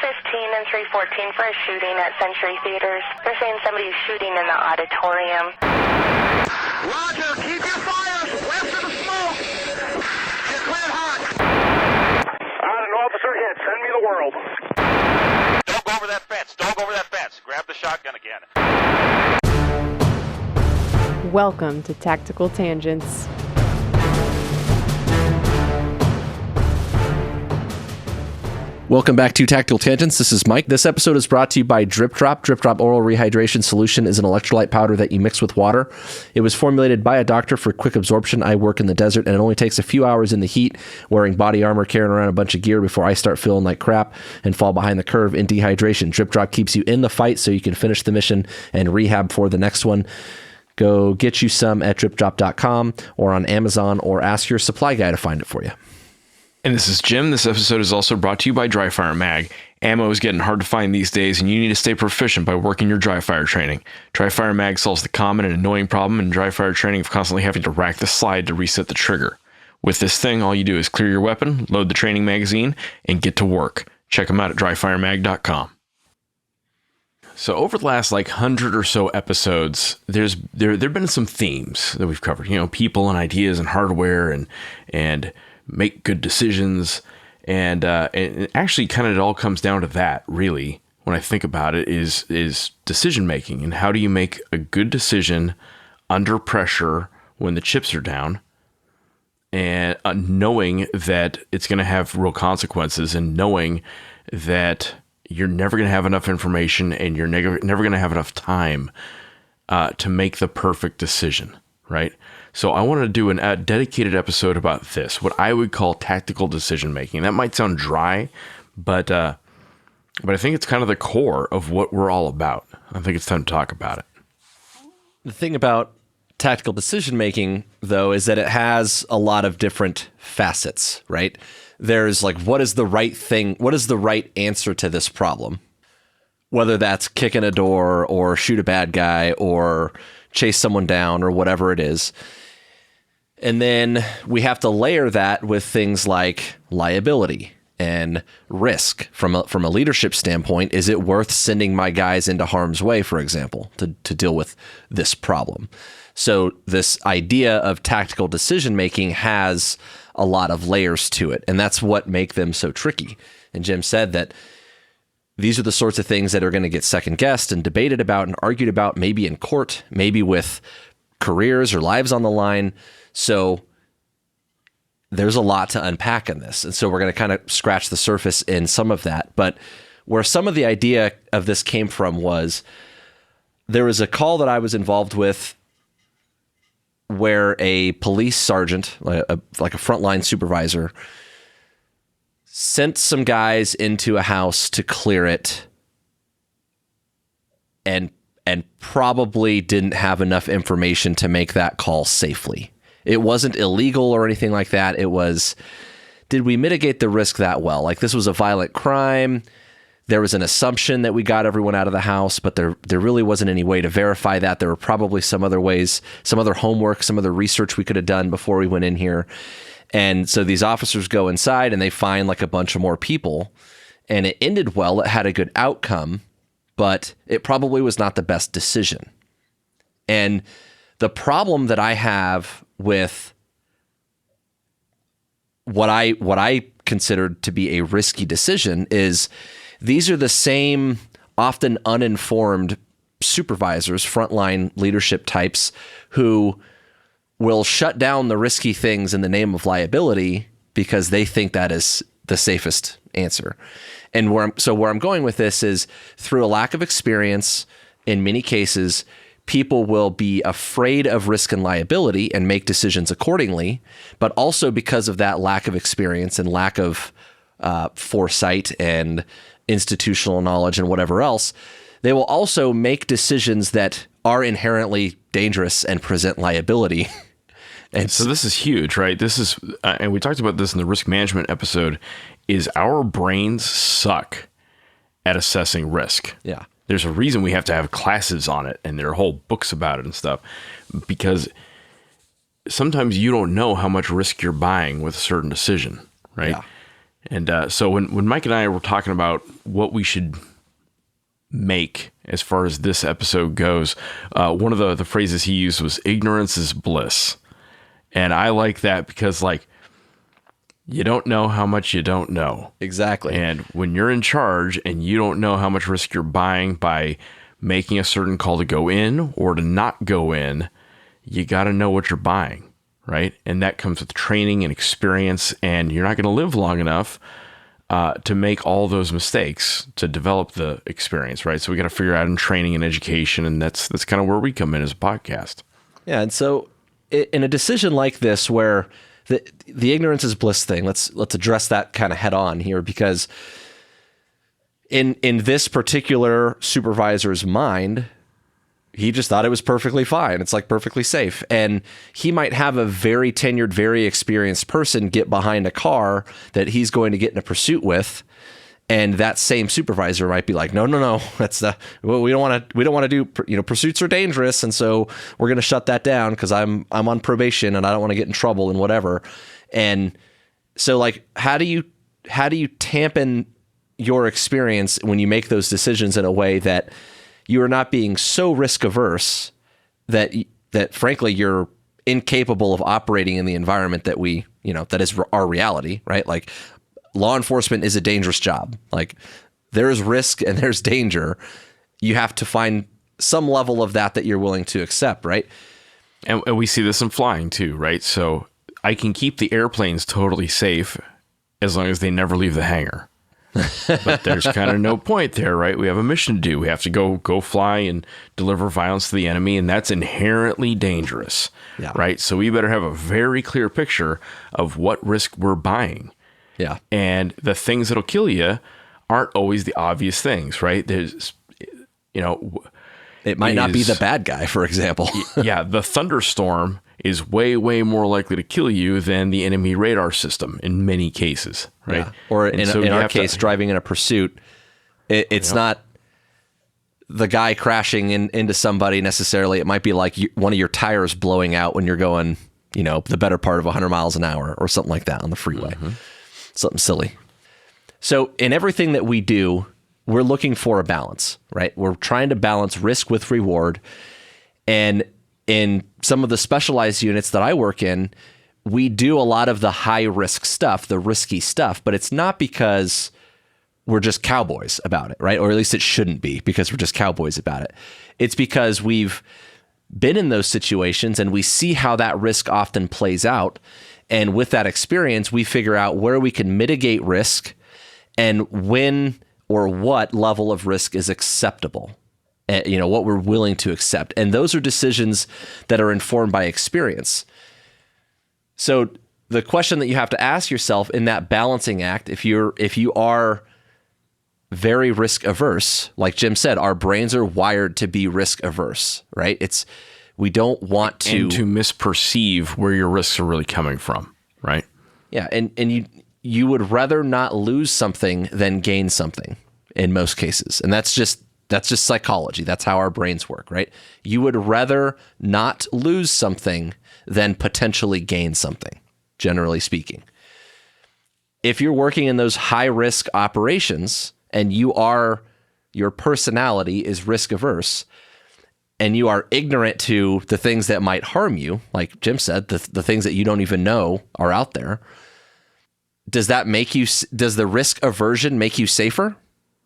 and 314 for a shooting at Century Theaters. They're saying somebody's shooting in the auditorium. Roger, keep your fires west of the smoke. You're cleared hot. An officer hit. Send me the world. Don't go over that fence. Don't go over that fence. Grab the shotgun again. Welcome to Tactical Tangents. Welcome back to Tactical Tangents. This is Mike. This episode is brought to you by Drip Drop. Drip Drop Oral Rehydration Solution is an electrolyte powder that you mix with water. It was formulated by a doctor for quick absorption. I work in the desert, and it only takes a few hours in the heat, wearing body armor, carrying around a bunch of gear before I start feeling like crap and fall behind the curve in dehydration. Drip Drop keeps you in the fight so you can finish the mission and rehab for the next one. Go get you some at dripdrop.com or on Amazon, or ask your supply guy to find it for you. And this is Jim. This episode is also brought to you by Dry Fire Mag. Ammo is getting hard to find these days, and you need to stay proficient by working your dry fire training. Dry Fire Mag solves the common and annoying problem in dry fire training of constantly having to rack the slide to reset the trigger. With this thing, all you do is clear your weapon, load the training magazine, and get to work. Check them out at dryfiremag.com. So over the last 100 or so episodes, there've been some themes that we've covered. You know, people and ideas and hardware and make good decisions, and actually kind of it all comes down to that, really, when I think about it, is decision making, and how do you make a good decision under pressure when the chips are down, and knowing that it's going to have real consequences, and knowing that you're never going to have enough information, and you're never going to have enough time to make the perfect decision, right? So I wanted to do a dedicated episode about this, what I would call tactical decision making. That might sound dry, but I think it's kind of the core of what we're all about. I think it's time to talk about it. The thing about tactical decision making, though, is that it has a lot of different facets, right? There's what is the right thing? What is the right answer to this problem? Whether that's kick in a door or shoot a bad guy or chase someone down or whatever it is. And then we have to layer that with things like liability and risk from a leadership standpoint. Is it worth sending my guys into harm's way, for example, to deal with this problem? So this idea of tactical decision making has a lot of layers to it, and that's what make them so tricky. And Jim said that these are the sorts of things that are going to get second guessed and debated about and argued about, maybe in court, maybe with careers or lives on the line. So there's a lot to unpack in this. And so we're going to kind of scratch the surface in some of that. But where some of the idea of this came from was there was a call that I was involved with where a police sergeant, like a frontline supervisor, sent some guys into a house to clear it and probably didn't have enough information to make that call safely. It wasn't illegal or anything like that. It was, did we mitigate the risk that well? This was a violent crime. There was an assumption that we got everyone out of the house, but there really wasn't any way to verify that. There were probably some other ways, some other homework, some other research we could have done before we went in here. And so these officers go inside and they find a bunch of more people, and it ended well. It had a good outcome, but it probably was not the best decision. And the problem that I have with what I considered to be a risky decision is these are the same often uninformed supervisors, frontline leadership types, who will shut down the risky things in the name of liability because they think that is the safest answer. And where I'm going with this is, through a lack of experience, in many cases, people will be afraid of risk and liability and make decisions accordingly. But also because of that lack of experience and lack of foresight and institutional knowledge and whatever else, they will also make decisions that are inherently dangerous and present liability. And so this is huge, right? This is, and we talked about this in the risk management episode, is our brains suck at assessing risk. Yeah. There's a reason we have to have classes on it, and there are whole books about it and stuff, because sometimes you don't know how much risk you're buying with a certain decision, right? And so when Mike and I were talking about what we should make as far as this episode goes, one of the phrases he used was ignorance is bliss. And I like that because, like, you don't know how much you don't know. Exactly. And when you're in charge and you don't know how much risk you're buying by making a certain call to go in or to not go in, you got to know what you're buying, right? And that comes with training and experience, and you're not going to live long enough to make all those mistakes to develop the experience, right? So we got to figure out in training and education, and that's kind of where we come in as a podcast. Yeah, and so in a decision like this, where the ignorance is bliss thing, let's address that kind of head on here, because in this particular supervisor's mind, he just thought it was perfectly fine. It's like perfectly safe. And he might have a very tenured, very experienced person get behind a car that he's going to get in a pursuit with. And that same supervisor might be like, no, that's we don't want to do, pursuits are dangerous. And so we're going to shut that down because I'm on probation and I don't want to get in trouble and whatever. And so, like, how do you tampen your experience when you make those decisions in a way that you are not being so risk averse that frankly you're incapable of operating in the environment that that is our reality, right? Like, law enforcement is a dangerous job. Like, there's risk and there's danger. You have to find some level of that you're willing to accept, right? And we see this in flying too, right? So I can keep the airplanes totally safe as long as they never leave the hangar. But there's kind of no point there, right? We have a mission to do. We have to go fly and deliver violence to the enemy, and that's inherently dangerous, right? So we better have a very clear picture of what risk we're buying. Yeah. And the things that'll kill you aren't always the obvious things, right? There's, it might not be the bad guy, for example. Yeah. The thunderstorm is way, way more likely to kill you than the enemy radar system in many cases, right? Yeah. Or in our case, driving in a pursuit, it's not the guy crashing into somebody necessarily. It might be like one of your tires blowing out when you're going, the better part of 100 miles an hour or something like that on the freeway. Mm-hmm. Something silly. So in everything that we do, we're looking for a balance, right? We're trying to balance risk with reward. And in some of the specialized units that I work in, we do a lot of the high risk stuff, the risky stuff, but it's not because we're just cowboys about it, right? Or at least it shouldn't be because we're just cowboys about it. It's because we've been in those situations and we see how that risk often plays out. And with that experience, we figure out where we can mitigate risk and when or what level of risk is acceptable. What we're willing to accept. And those are decisions that are informed by experience. So the question that you have to ask yourself in that balancing act, if you are very risk averse, like Jim said, our brains are wired to be risk averse, right? We don't want to... And to misperceive where your risks are really coming from, right? Yeah, and you would rather not lose something than gain something in most cases. And that's just psychology. That's how our brains work, right? You would rather not lose something than potentially gain something, generally speaking. If you're working in those high-risk operations and your personality is risk-averse and you are ignorant to the things that might harm you, like Jim said, the things that you don't even know are out there, does the risk aversion make you safer?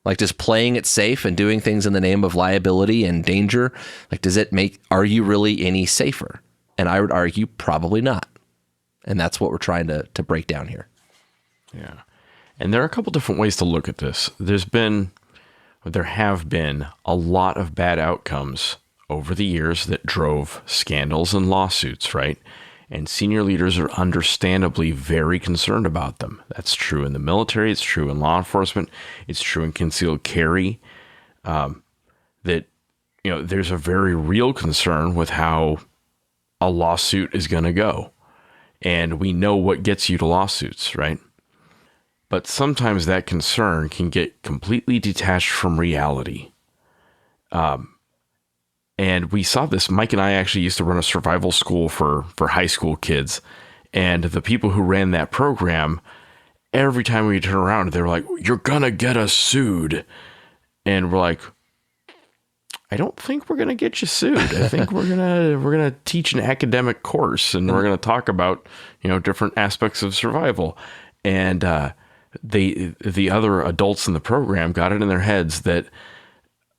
Like, just playing it safe and doing things in the name of liability and danger, like, are you really any safer? And I would argue probably not. And that's what we're trying to break down here. Yeah. And there are a couple different ways to look at this. There have been a lot of bad outcomes over the years that drove scandals and lawsuits, right? And senior leaders are understandably very concerned about them. That's true in the military. It's true in law enforcement. It's true in concealed carry. There's a very real concern with how a lawsuit is going to go. And we know what gets you to lawsuits, right? But sometimes that concern can get completely detached from reality. And we saw this. Mike and I actually used to run a survival school for high school kids. And the people who ran that program every time we turn around, they were like, "You're gonna get us sued," and we're like, "I don't think we're gonna get you sued. I think we're gonna teach an academic course, and we're gonna talk about different aspects of survival." And the other adults in the program got it in their heads that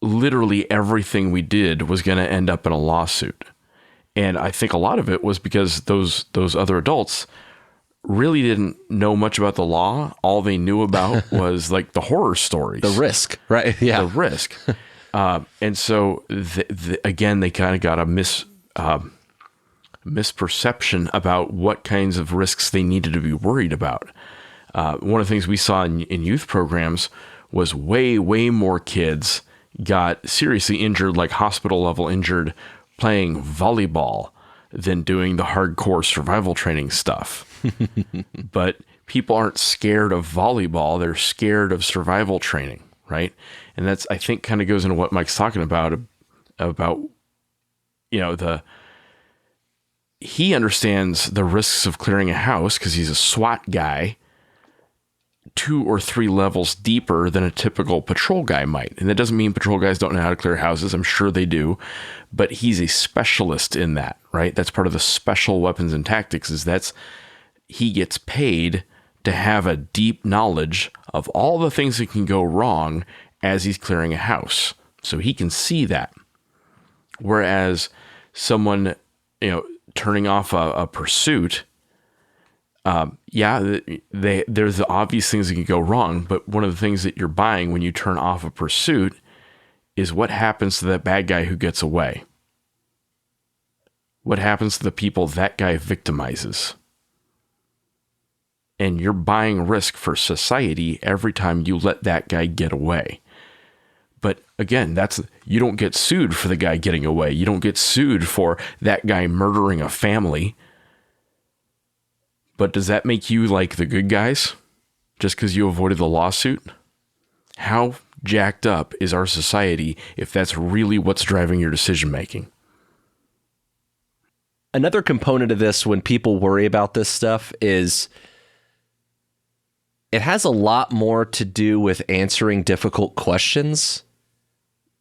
literally everything we did was going to end up in a lawsuit. And I think a lot of it was because those other adults really didn't know much about the law. All they knew about was like the horror stories. The risk, right? Yeah. The risk. And so, again, they kind of got a misperception about what kinds of risks they needed to be worried about. One of the things we saw in youth programs was way, way more kids got seriously injured, like hospital level injured, playing volleyball than doing the hardcore survival training stuff. But people aren't scared of volleyball. They're scared of survival training, right? And that's, I think, kind of goes into what Mike's talking about he understands the risks of clearing a house because he's a SWAT guy 2 or 3 levels deeper than a typical patrol guy might. And that doesn't mean patrol guys don't know how to clear houses. I'm sure they do, but he's a specialist in that, right? That's part of the special weapons and tactics he gets paid to have a deep knowledge of all the things that can go wrong as he's clearing a house. So he can see that. Whereas someone, turning off a pursuit, there's the obvious things that can go wrong, but one of the things that you're buying when you turn off a pursuit is what happens to that bad guy who gets away. What happens to the people that guy victimizes? And you're buying risk for society every time you let that guy get away. But again, you don't get sued for the guy getting away. You don't get sued for that guy murdering a family. But does that make you like the good guys just because you avoided the lawsuit? How jacked up is our society if that's really what's driving your decision making? Another component of this, when people worry about this stuff, is it has a lot more to do with answering difficult questions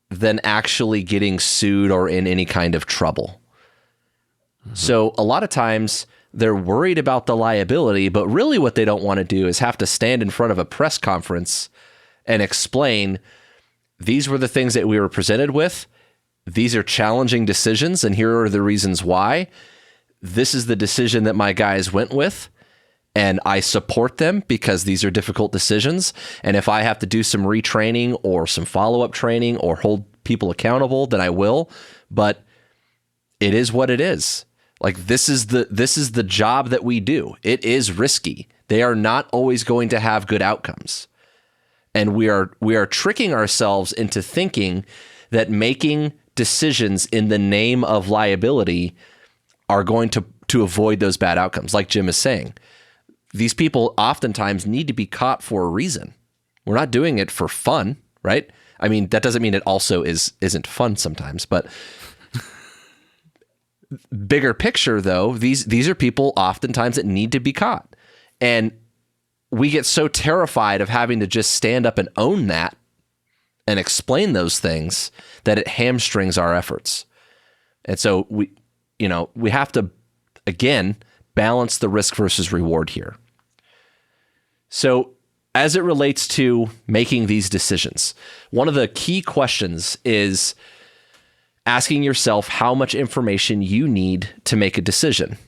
than actually getting sued or in any kind of trouble. Mm-hmm. So a lot of times they're worried about the liability, but really what they don't want to do is have to stand in front of a press conference and explain, these were the things that we were presented with. These are challenging decisions, and here are the reasons why. This is the decision that my guys went with, and I support them because these are difficult decisions. And if I have to do some retraining or some follow-up training or hold people accountable, then I will. But it is what it is. Like, this is the job that we do. It is risky. They are not always going to have good outcomes. And we are tricking ourselves into thinking that making decisions in the name of liability are going to avoid those bad outcomes. Like Jim is saying, these people oftentimes need to be caught for a reason. We're not doing it for fun, right? I mean, that doesn't mean it also isn't fun sometimes, but bigger picture though, these are people oftentimes that need to be caught. And we get so terrified of having to just stand up and own that and explain those things that it hamstrings our efforts. And so we have to, again, balance the risk versus reward here. So as it relates to making these decisions, one of the key questions is asking yourself how much information you need to make a decision.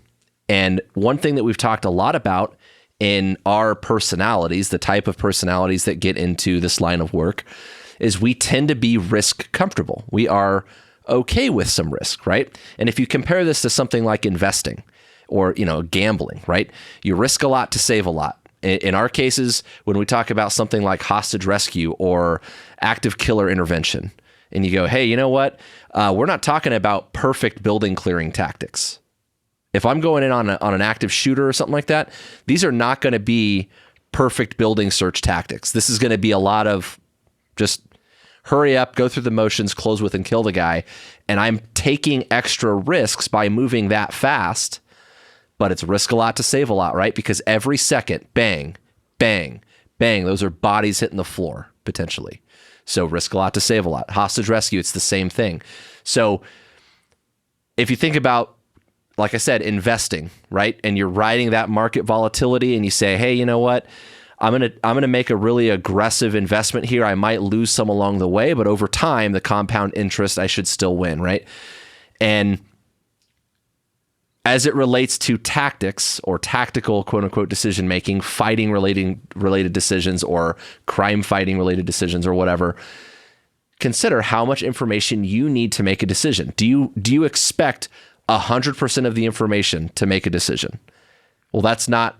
And one thing that we've talked a lot about in our personalities, the type of personalities that get into this line of work, is we tend to be risk comfortable. We are okay with some risk, right? And if you compare this to something like investing or, gambling, right? You risk a lot to save a lot. In our cases, when we talk about something like hostage rescue or active killer intervention, and you go, hey, you know what? We're not talking about perfect building clearing tactics. If I'm going in on an active shooter or something like that, these are not going to be perfect building search tactics. This is going to be a lot of just hurry up, go through the motions, close with and kill the guy. And I'm taking extra risks by moving that fast, but it's risk a lot to save a lot, right? Because every second, bang, bang, bang. Those are bodies hitting the floor, potentially. So risk a lot to save a lot. Hostage rescue, it's the same thing. So if you think about, like I said, investing, right? And you're riding that market volatility and you say, hey, you know what? I'm gonna make a really aggressive investment here. I might lose some along the way, but over time, the compound interest, I should still win, right? And as it relates to tactics or tactical, quote unquote, decision making, fighting related decisions or crime fighting related decisions or whatever, consider how much information you need to make a decision. Do you expect 100% of the information to make a decision? Well, that's not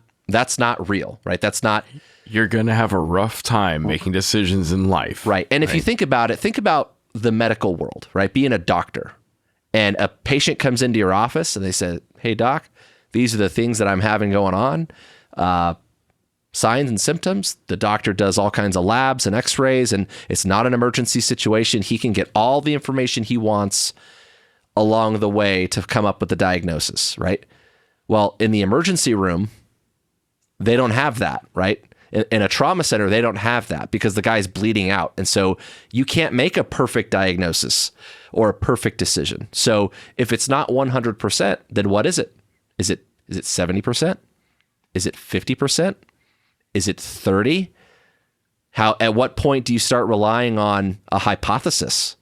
real, right? That's not. You're going to have a rough time making decisions in life. Right. And if you think about it, think about the medical world, right? Being a doctor and a patient comes into your office and they say, hey, doc, these are the things that I'm having going on. Signs and symptoms. The doctor does all kinds of labs and x-rays, and it's not an emergency situation. He can get all the information he wants along the way to come up with the diagnosis, right? Well, in the emergency room, they don't have that, right? In a trauma center, they don't have that because the guy's bleeding out. And so you can't make a perfect diagnosis or a perfect decision. So if it's not 100%, then what is it? Is it 70%? Is it 50%? Is it 30? At what point do you start relying on a hypothesis?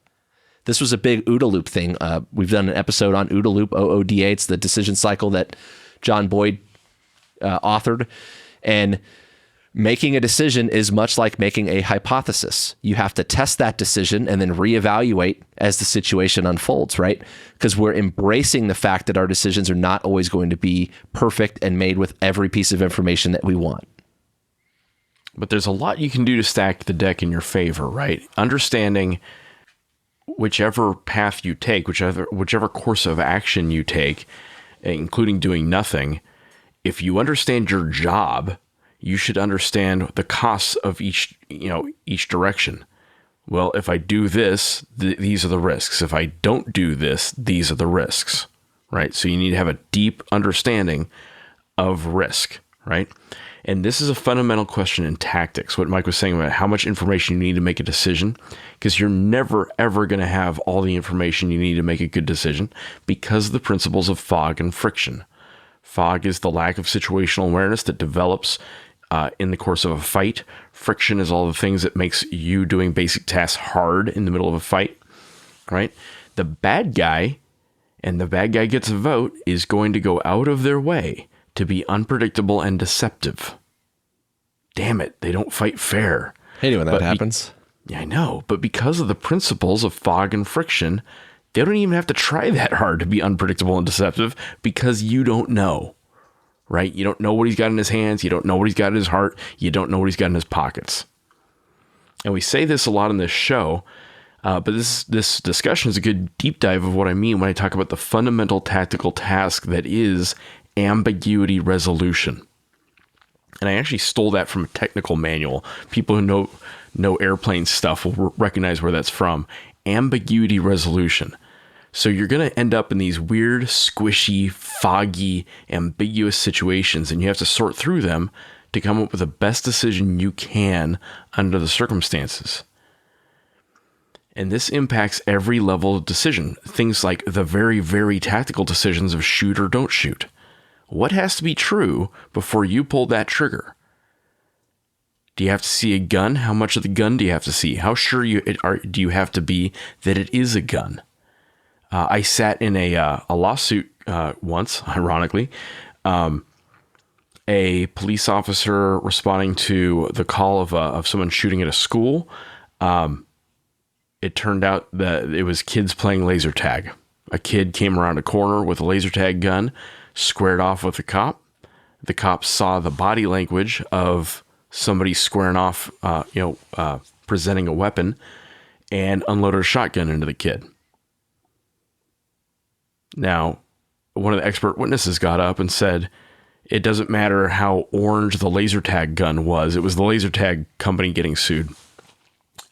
This was a big OODA loop thing. We've done an episode on OODA loop, OODA. It's the decision cycle that John Boyd authored. And making a decision is much like making a hypothesis. You have to test that decision and then reevaluate as the situation unfolds, right? Because we're embracing the fact that our decisions are not always going to be perfect and made with every piece of information that we want. But there's a lot you can do to stack the deck in your favor, right? Understanding whichever path you take, whichever course of action you take, including doing nothing, if you understand your job, you should understand the costs of each direction. Well, if I do this, these are the risks. If I don't do this, these are the risks, right? So you need to have a deep understanding of risk, right? And this is a fundamental question in tactics, what Mike was saying about how much information you need to make a decision, because you're never, ever going to have all the information you need to make a good decision because of the principles of fog and friction. Fog is the lack of situational awareness that develops in the course of a fight. Friction is all the things that makes you doing basic tasks hard in the middle of a fight, right? The bad guy, and the bad guy gets a vote, is going to go out of their way to be unpredictable and deceptive. Damn it, they don't fight fair. Hate it when that happens. Yeah, I know. But because of the principles of fog and friction, they don't even have to try that hard to be unpredictable and deceptive because you don't know, right? You don't know what he's got in his hands. You don't know what he's got in his heart. You don't know what he's got in his pockets. And we say this a lot in this show, but this discussion is a good deep dive of what I mean when I talk about the fundamental tactical task that is ambiguity resolution. And I actually stole that from a technical manual. People who know airplane stuff will recognize where that's from. Ambiguity resolution. So you're going to end up in these weird, squishy, foggy, ambiguous situations, and you have to sort through them to come up with the best decision you can under the circumstances. And this impacts every level of decision. Things like the very, very tactical decisions of shoot or don't shoot. What has to be true before you pull that trigger? Do you have to see a gun? How much of the gun do you have to see? How sure do you have to be that it is a gun? I sat in a lawsuit once, ironically. A police officer responding to the call of someone shooting at a school. It turned out that it was kids playing laser tag. A kid came around a corner with a laser tag gun, squared off with the cop. The cop saw the body language of somebody squaring off, presenting a weapon, and unloaded a shotgun into the kid. Now, one of the expert witnesses got up and said, it doesn't matter how orange the laser tag gun was. It was the laser tag company getting sued.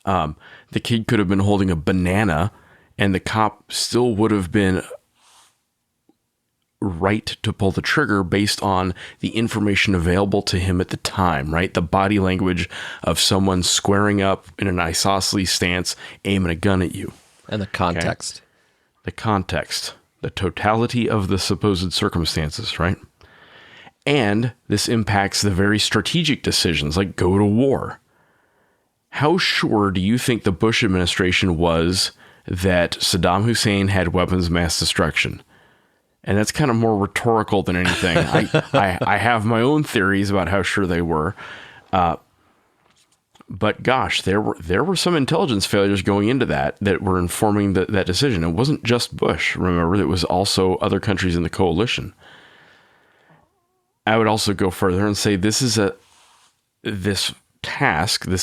The kid could have been holding a banana, and the cop still would have been right to pull the trigger based on the information available to him at the time, right? The body language of someone squaring up in an isosceles stance, aiming a gun at you. And the context. Okay? The context, the totality of the supposed circumstances, right? And this impacts the very strategic decisions, like go to war. How sure do you think the Bush administration was that Saddam Hussein had weapons of mass destruction? And that's kind of more rhetorical than anything. I have my own theories about how sure they were. But gosh, there were some intelligence failures going into that were informing that decision. It wasn't just Bush, remember, it was also other countries in the coalition. I would also go further and say this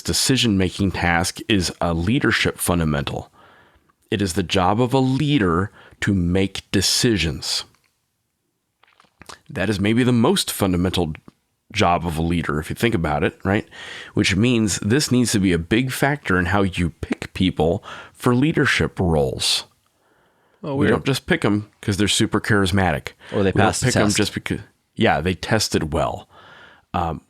decision-making task is a leadership fundamental. It is the job of a leader to make decisions. That is maybe the most fundamental job of a leader, if you think about it, right? Which means this needs to be a big factor in how you pick people for leadership roles. Oh, we don't just pick them because they're super charismatic. Or they pass the test. Them just because, they tested well.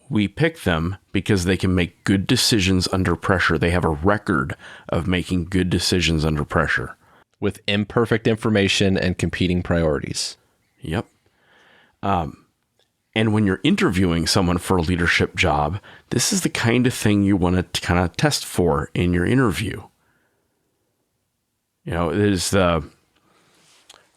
We pick them because they can make good decisions under pressure. They have a record of making good decisions under pressure. With imperfect information and competing priorities. Yep. And when you're interviewing someone for a leadership job, this is the kind of thing you want to kind of test for in your interview. There's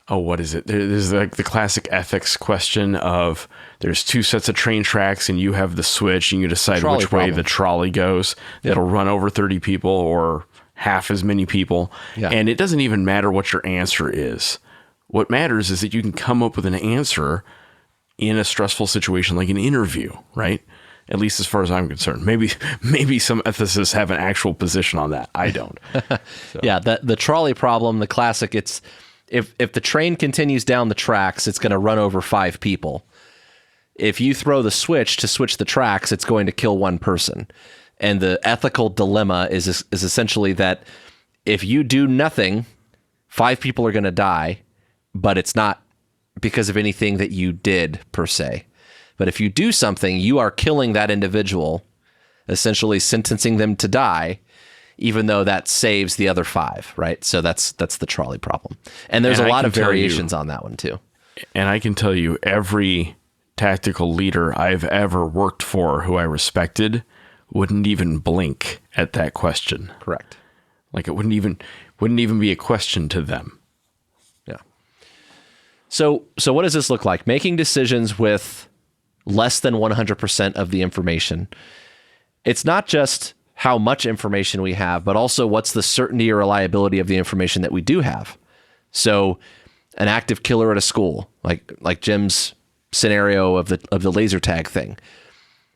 what is it? There's like the classic ethics question of there's two sets of train tracks and you have the switch and you decide which way the trolley goes. Yep. It'll run over 30 people or half as many people. Yeah. And it doesn't even matter what your answer is. What matters is that you can come up with an answer in a stressful situation like an interview, right? At least as far as I'm concerned. Maybe some ethicists have an actual position on that. I don't. So. Yeah, the trolley problem, the classic, it's if the train continues down the tracks, it's going to run over 5 people. If you throw the switch to switch the tracks, it's going to kill 1 person. And the ethical dilemma is essentially that if you do nothing, 5 people are going to die, but it's not because of anything that you did per se. But if you do something, you are killing that individual, essentially sentencing them to die, even though that saves the other 5, right? So that's the trolley problem. And there's a lot of variations on that one too. And I can tell you, every tactical leader I've ever worked for who I respected wouldn't even blink at that question. Correct. Like it wouldn't even be a question to them. Yeah. So what does this look like? Making decisions with less than 100% of the information. It's not just how much information we have, but also what's the certainty or reliability of the information that we do have. So an active killer at a school, like Jim's scenario of the laser tag thing.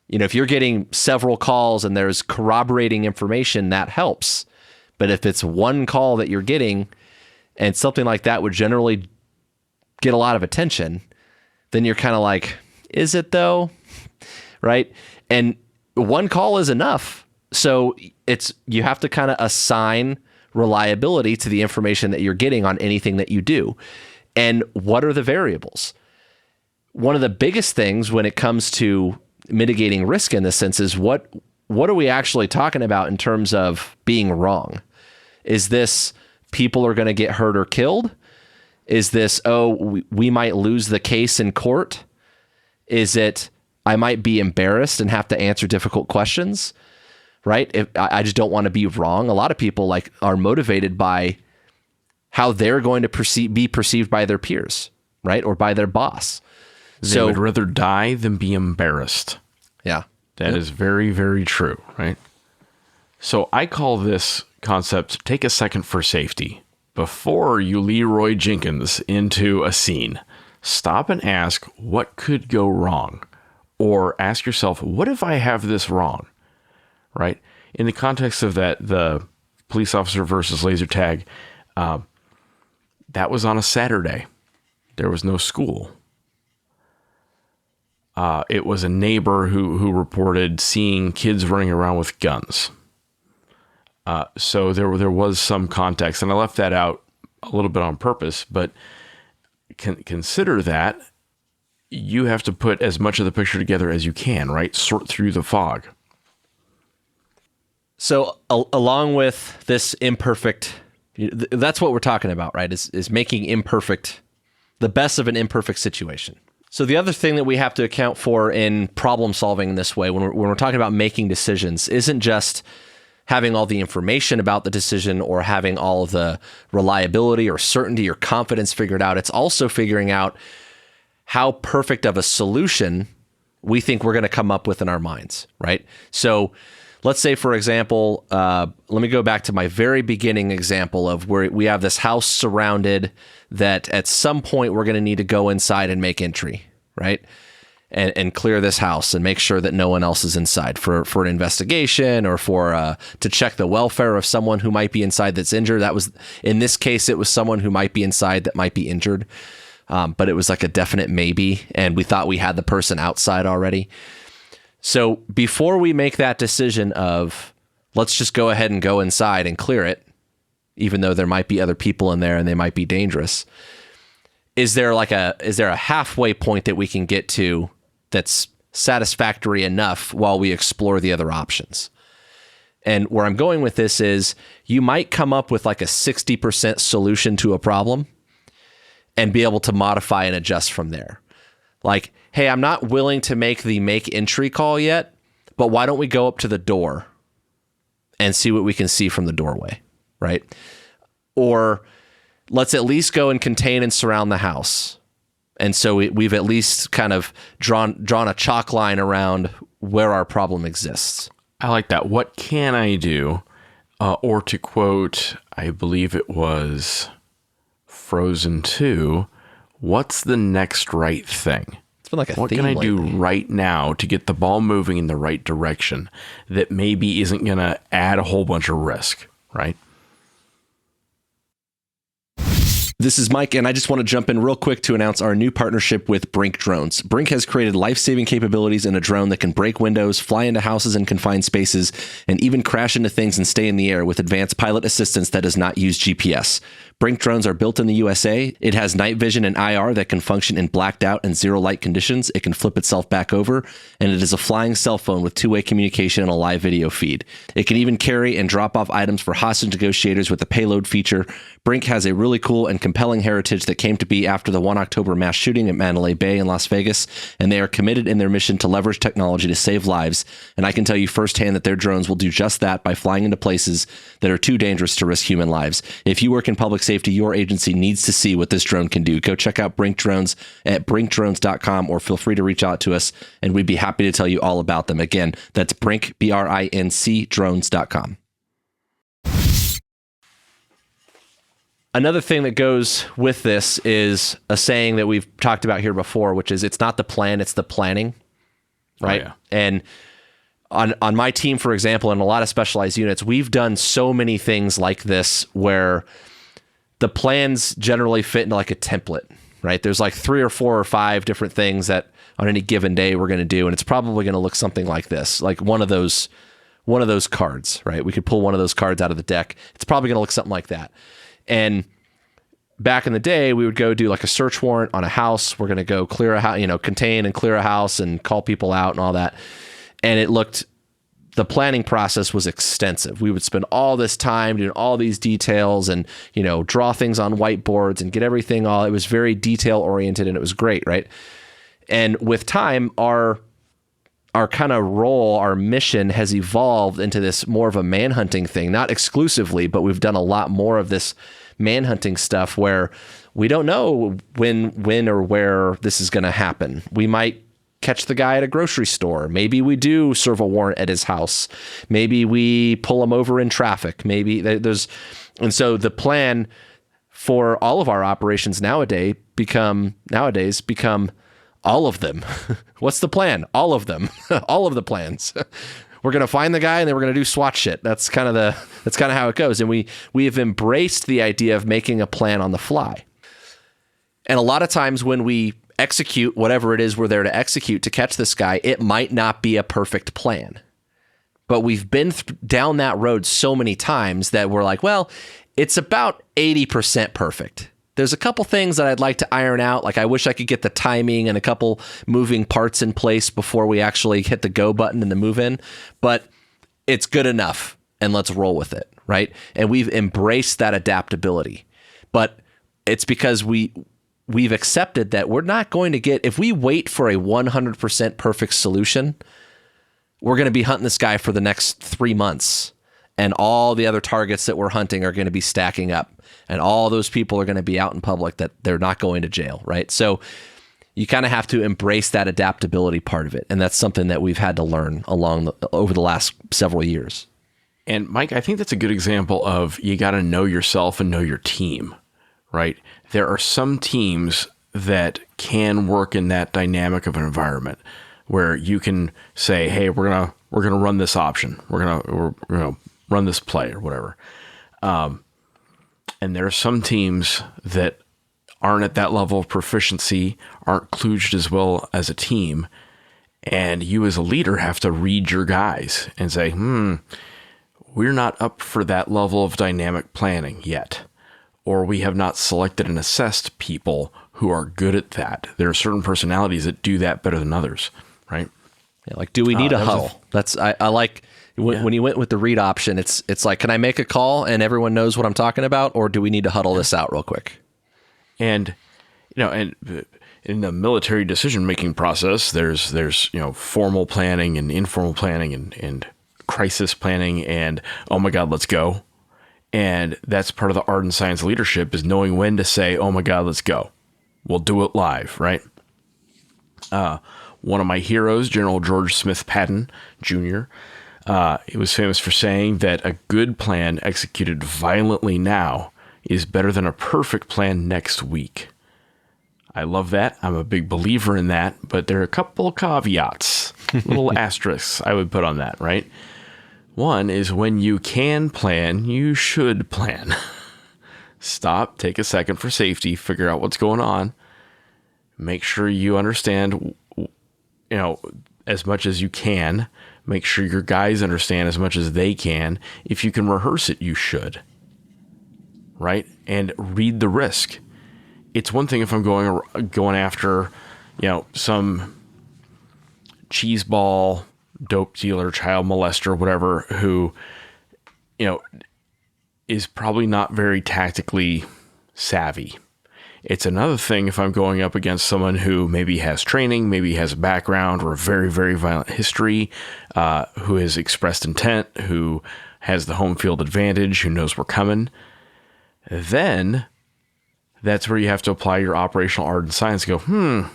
If you're getting several calls and there's corroborating information, that helps. But if it's one call that you're getting and something like that would generally get a lot of attention, then you're kind of like, is it though? Right? And one call is enough. So you have to kind of assign reliability to the information that you're getting on anything that you do. And what are the variables? One of the biggest things when it comes to mitigating risk in this sense is what are we actually talking about in terms of being wrong? Is this people are going to get hurt or killed? Is this, we might lose the case in court? Is it, I might be embarrassed and have to answer difficult questions, right? I just don't want to be wrong. A lot of people are motivated by how they're going to be perceived by their peers, right? Or by their boss. They would rather die than be embarrassed. Yeah. That is very, very true, right? So I call this concept, take a second for safety. Before you Leroy Jenkins into a scene, stop and ask, what could go wrong? Or ask yourself, what if I have this wrong? Right? In the context of the police officer versus laser tag, that was on a Saturday. There was no school. It was a neighbor who reported seeing kids running around with guns. So there was some context, and I left that out a little bit on purpose, but consider that, you have to put as much of the picture together as you can, right? Sort through the fog. So along with this imperfect, that's what we're talking about, right? Is making imperfect the best of an imperfect situation. So the other thing that we have to account for in problem solving in this way, when we're talking about making decisions, isn't just having all the information about the decision or having all of the reliability or certainty or confidence figured out. It's also figuring out how perfect of a solution we think we're going to come up with in our minds, right? So let's say, for example, let me go back to my very beginning example of where we have this house surrounded that at some point we're going to need to go inside and make entry, right? And clear this house and make sure that no one else is inside for an investigation or for to check the welfare of someone who might be inside that's injured. That was, in this case, it was someone who might be inside that might be injured, but it was like a definite maybe, and we thought we had the person outside already. So before we make that decision of let's just go ahead and go inside and clear it, even though there might be other people in there and they might be dangerous, is there a halfway point that we can get to that's satisfactory enough while we explore the other options? And where I'm going with this is you might come up with like a 60% solution to a problem and be able to modify and adjust from there. Like, hey, I'm not willing to make the make entry call yet, but why don't we go up to the door and see what we can see from the doorway, right? Or let's at least go and contain and surround the house. And so we've at least kind of drawn a chalk line around where our problem exists. I like that. What can I do? Or to quote, I believe it was Frozen 2, what's the next right thing? It's been like a what theme can I lately. do right now to get the ball moving in the right direction that maybe isn't going to add a whole bunch of risk, right? This is Mike, and I just want to jump in real quick to announce our new partnership with Brink Drones. Brink has created life-saving capabilities in a drone that can break windows, fly into houses and confined spaces, and even crash into things and stay in the air with advanced pilot assistance that does not use GPS. Brink drones are built in the USA. It has night vision and IR that can function in blacked out and zero light conditions. It can flip itself back over, and it is a flying cell phone with two-way communication and a live video feed. It can even carry and drop off items for hostage negotiators with the payload feature. Brink has a really cool and compelling heritage that came to be after the 1 October mass shooting at Mandalay Bay in Las Vegas, and they are committed in their mission to leverage technology to save lives. And I can tell you firsthand that their drones will do just that by flying into places that are too dangerous to risk human lives. If you work in public safety, your agency needs to see what this drone can do. Go check out Brink Drones at brinkdrones.com, or feel free to reach out to us, and we'd be happy to tell you all about them. Again, that's Brink, BRINC, drones.com. Another thing that goes with this is a saying that we've talked about here before, which is it's not the plan, it's the planning, right? Oh, yeah. And on my team, for example, in a lot of specialized units, we've done so many things like this where the plans generally fit into like a template, right? There's like 3 or 4 or 5 different things that on any given day we're going to do, and it's probably going to look something like this, like one of those cards, right? We could pull one of those cards out of the deck. It's probably going to look something like that. And back in the day, we would go do like a search warrant on a house. We're going to go clear a house, contain and clear a house and call people out and all that. And the planning process was extensive. We would spend all this time doing all these details and, draw things on whiteboards and get everything it was very detail oriented, and it was great, right? And with time, our kind of role, our mission has evolved into this more of a manhunting thing, not exclusively, but we've done a lot more of this manhunting stuff where we don't know when or where this is going to happen. We might catch the guy at a grocery store. Maybe we do serve a warrant at his house. Maybe we pull him over in traffic. And so the plan for all of our operations nowadays become all of them. What's the plan? All of them. All of the plans. We're going to find the guy and then we're going to do SWAT shit. That's kind of how it goes. And we have embraced the idea of making a plan on the fly. And a lot of times when we execute whatever it is we're there to execute to catch this guy, it might not be a perfect plan. But we've been down that road so many times that we're like, well, it's about 80% perfect. there's a couple things that I'd like to iron out. Like I wish I could get the timing and a couple moving parts in place before we actually hit the go button and the move in, but it's good enough and let's roll with it, right? And we've embraced that adaptability, but it's because we've accepted that we're not going to get, if we wait for a 100% perfect solution, we're going to be hunting this guy for the next 3 months, and all the other targets that we're hunting are going to be stacking up, and all those people are going to be out in public that they're not going to jail, right? So you kind of have to embrace that adaptability part of it, and that's something that we've had to learn over the last several years. And Mike, I think that's a good example of you got to know yourself and know your team, right? There are some teams that can work in that dynamic of an environment where you can say, "Hey, we're gonna run this option. We're gonna run this play or whatever." And there are some teams that aren't at that level of proficiency, aren't kludged as well as a team, and you as a leader have to read your guys and say, we're not up for that level of dynamic planning yet, or we have not selected and assessed people who are good at that. There are certain personalities that do that better than others, right? Yeah, like, do we need a huddle? I like when you went with the read option. It's like, can I make a call and everyone knows what I'm talking about, or do we need to huddle this out real quick? And and in the military decision-making process, there's formal planning and informal planning and crisis planning and, oh my God, let's go. And that's part of the art and science of leadership, is knowing when to say, oh my God, let's go. We'll do it live, right? One of my heroes, General George Smith Patton, Jr., he was famous for saying that a good plan executed violently now is better than a perfect plan next week. I love that. I'm a big believer in that, but there are a couple of caveats, little asterisks I would put on that, right? One is, when you can plan, you should plan. Stop, take a second for safety, figure out what's going on. Make sure you understand, as much as you can. Make sure your guys understand as much as they can. If you can rehearse it, you should. Right? And read the risk. It's one thing if I'm going after, some cheeseball, dope dealer, child molester, whatever, who, is probably not very tactically savvy. It's another thing if I'm going up against someone who maybe has training, maybe has a background or a very, very violent history, who has expressed intent, who has the home field advantage, who knows we're coming. Then that's where you have to apply your operational art and science and go,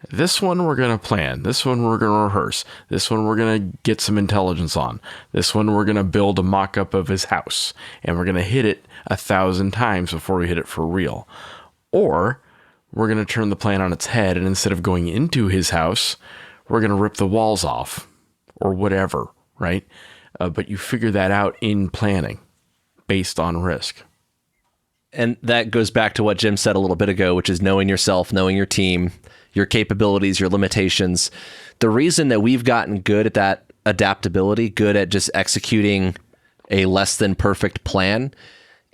this one we're going to plan. This one we're going to rehearse. This one we're going to get some intelligence on. This one we're going to build a mock-up of his house, and we're going to hit it 1,000 times before we hit it for real. Or we're going to turn the plan on its head, and instead of going into his house, we're going to rip the walls off or whatever, right? But you figure that out in planning based on risk. And that goes back to what Jim said a little bit ago, which is knowing yourself, knowing your team, your capabilities, your limitations. The reason that we've gotten good at that adaptability, good at just executing a less than perfect plan,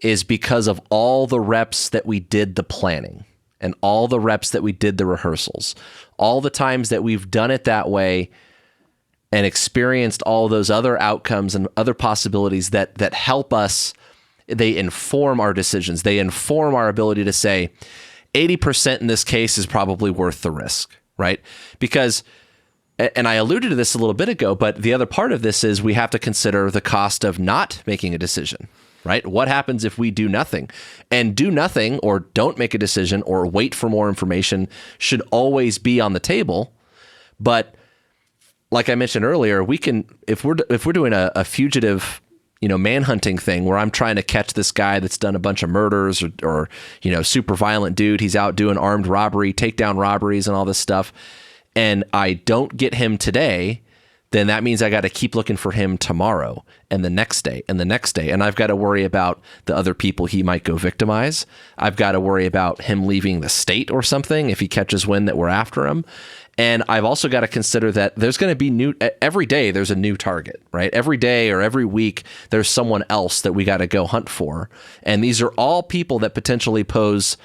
is because of all the reps that we did the planning and all the reps that we did the rehearsals, all the times that we've done it that way and experienced all those other outcomes and other possibilities that help us. They inform our decisions. They inform our ability to say 80% in this case is probably worth the risk, right? Because, and I alluded to this a little bit ago, but the other part of this is we have to consider the cost of not making a decision, right? What happens if we do nothing? And do nothing or don't make a decision or wait for more information should always be on the table. But like I mentioned earlier, we can, if we're doing a fugitive manhunting thing where I'm trying to catch this guy that's done a bunch of murders or super violent dude, he's out doing armed robbery, takedown robberies and all this stuff, and I don't get him today, then that means I got to keep looking for him tomorrow and the next day and the next day. And I've got to worry about the other people he might go victimize. I've got to worry about him leaving the state or something if he catches wind that we're after him. And I've also got to consider that there's going to be every day there's a new target, right? Every day or every week, there's someone else that we got to go hunt for. And these are all people that potentially pose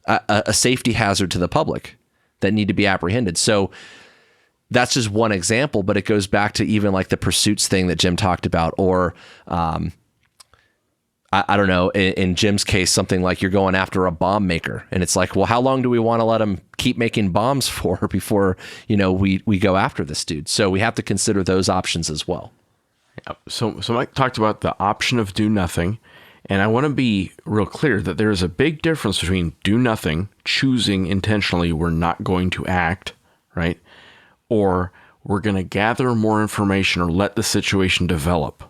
a safety hazard to the public that need to be apprehended. So that's just one example, but it goes back to even like the pursuits thing that Jim talked about, or I don't know, in Jim's case, something like you're going after a bomb maker, and it's like, well, how long do we want to let him keep making bombs for before, we go after this dude? So we have to consider those options as well. Yeah. So Mike talked about the option of do nothing, and I want to be real clear that there is a big difference between do nothing, choosing intentionally we're not going to act, right? Or we're going to gather more information or let the situation develop.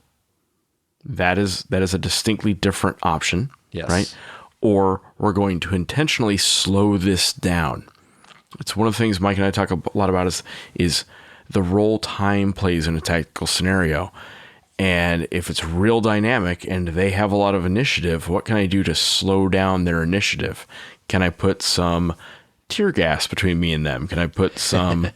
That is a distinctly different option, yes. Right? Or we're going to intentionally slow this down. It's one of the things Mike and I talk a lot about is the role time plays in a tactical scenario. And if it's real dynamic and they have a lot of initiative, what can I do to slow down their initiative? Can I put some tear gas between me and them? Can I put some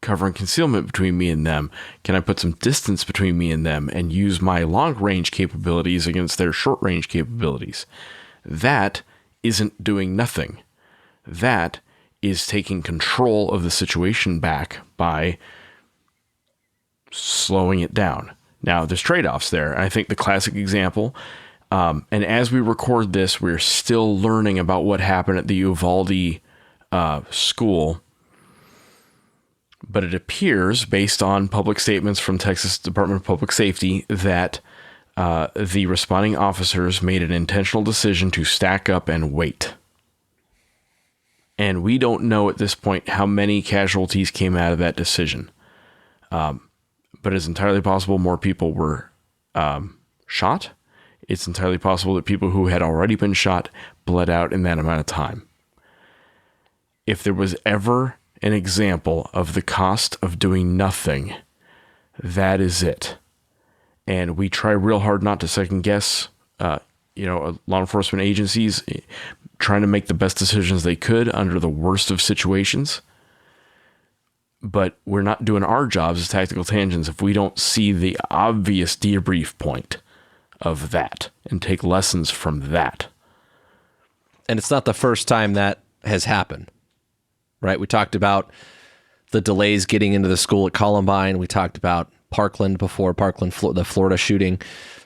cover and concealment between me and them? Can I put some distance between me and them and use my long range capabilities against their short range capabilities? That isn't doing nothing. That is taking control of the situation back by slowing it down. Now, there's trade-offs there. I think the classic example, and as we record this, we're still learning about what happened at the Uvalde school, but it appears, based on public statements from Texas Department of Public Safety, that the responding officers made an intentional decision to stack up and wait. And we don't know at this point how many casualties came out of that decision. But it's entirely possible more people were shot. It's entirely possible that people who had already been shot bled out in that amount of time. If there was ever an example of the cost of doing nothing, that is it. And we try real hard not to second guess, law enforcement agencies trying to make the best decisions they could under the worst of situations. But we're not doing our jobs as Tactical Tangents if we don't see the obvious debrief point of that and take lessons from that. And it's not the first time that has happened, right? We talked about the delays getting into the school at Columbine. We talked about Parkland before, the Florida shooting.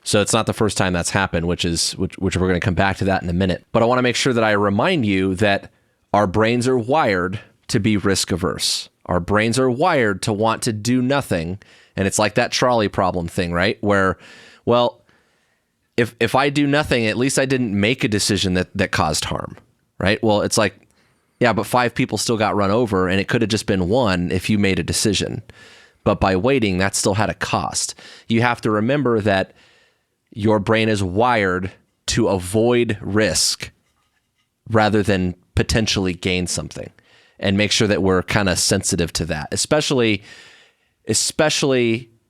So it's not the first time that's happened, which we're going to come back to that in a minute. But I want to make sure that I remind you that our brains are wired to be risk averse. Our brains are wired to want to do nothing. And it's like that trolley problem thing, right? Where, well, if I do nothing, at least I didn't make a decision that caused harm, right? Well, it's like, yeah, but 5 people still got run over, and it could have just been 1 if you made a decision. But by waiting, that still had a cost. You have to remember that your brain is wired to avoid risk rather than potentially gain something, and make sure that we're kind of sensitive to that, especially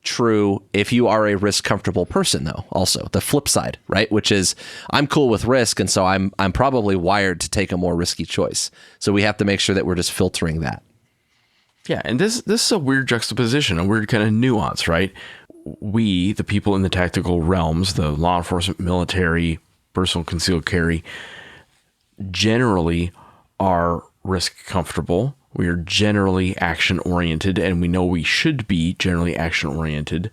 true if you are a risk comfortable person, though. Also the flip side, right? Which is I'm cool with risk. And so I'm probably wired to take a more risky choice. So we have to make sure that we're just filtering that. Yeah. And this is a weird juxtaposition, a weird kind of nuance, right? We, the people in the tactical realms, the law enforcement, military, personal concealed carry, generally are risk comfortable. We are generally action-oriented, and we know we should be generally action-oriented.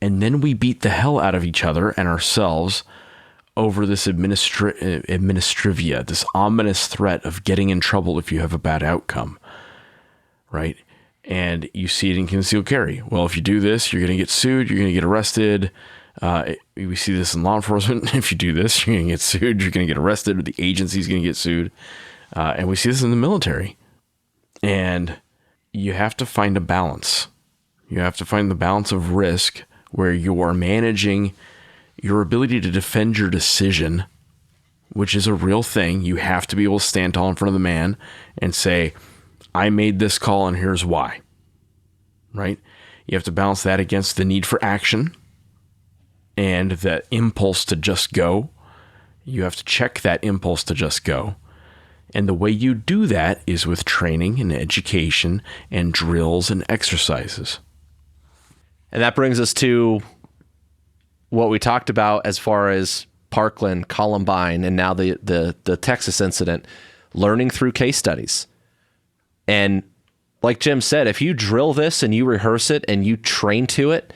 And then we beat the hell out of each other and ourselves over this administrivia, this ominous threat of getting in trouble if you have a bad outcome, right? And you see it in concealed carry. Well, if you do this, you're going to get sued, you're going to get arrested. We see this in law enforcement. If you do this, you're going to get sued, you're going to get arrested, or the agency's going to get sued. And we see this in the military. And you have to find a balance. You have to find the balance of risk where you are managing your ability to defend your decision, which is a real thing. You have to be able to stand tall in front of the man and say, I made this call and here's why, right? You have to balance that against the need for action and the impulse to just go. You have to check that impulse to just go. And the way you do that is with training and education and drills and exercises. And that brings us to what we talked about as far as Parkland, Columbine, and now the Texas incident, learning through case studies. And like Jim said, if you drill this and you rehearse it and you train to it,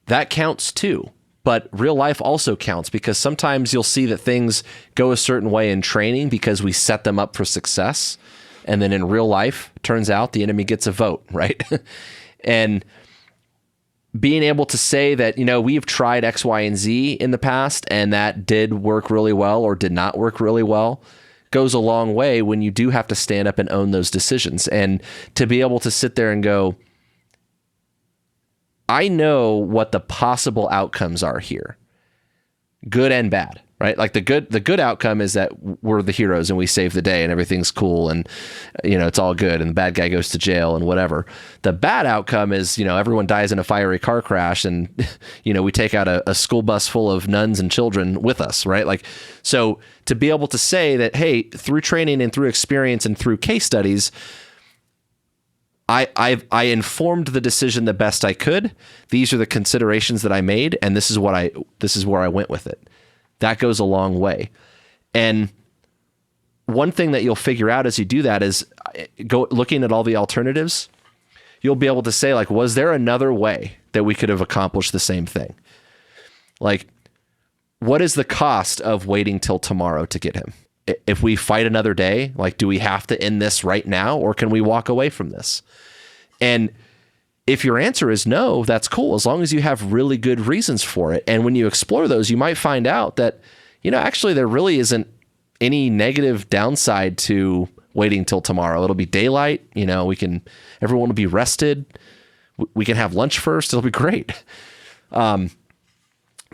that counts too. But real life also counts, because sometimes you'll see that things go a certain way in training because we set them up for success. And then in real life, it turns out the enemy gets a vote, right? And being able to say that, we've tried X, Y, and Z in the past, and that did work really well or did not work really well, goes a long way when you do have to stand up and own those decisions. And to be able to sit there and go, I know what the possible outcomes are here, good and bad, right? Like the good outcome is that we're the heroes and we save the day and everything's cool and, it's all good and the bad guy goes to jail and whatever. The bad outcome is, everyone dies in a fiery car crash and, we take out a school bus full of nuns and children with us, right? Like, so to be able to say that, hey, through training and through experience and through case studies, I informed the decision the best I could. These are the considerations that I made, and this is where I went with it. That goes a long way. And one thing that you'll figure out as you do that is looking at all the alternatives. You'll be able to say, like, was there another way that we could have accomplished the same thing? Like, what is the cost of waiting till tomorrow to get him? If we fight another day, like, do we have to end this right now, or can we walk away from this? And if your answer is no, that's cool, as long as you have really good reasons for it. And when you explore those, you might find out that, actually there really isn't any negative downside to waiting till tomorrow. It'll be daylight, everyone will be rested. We can have lunch first. It'll be great.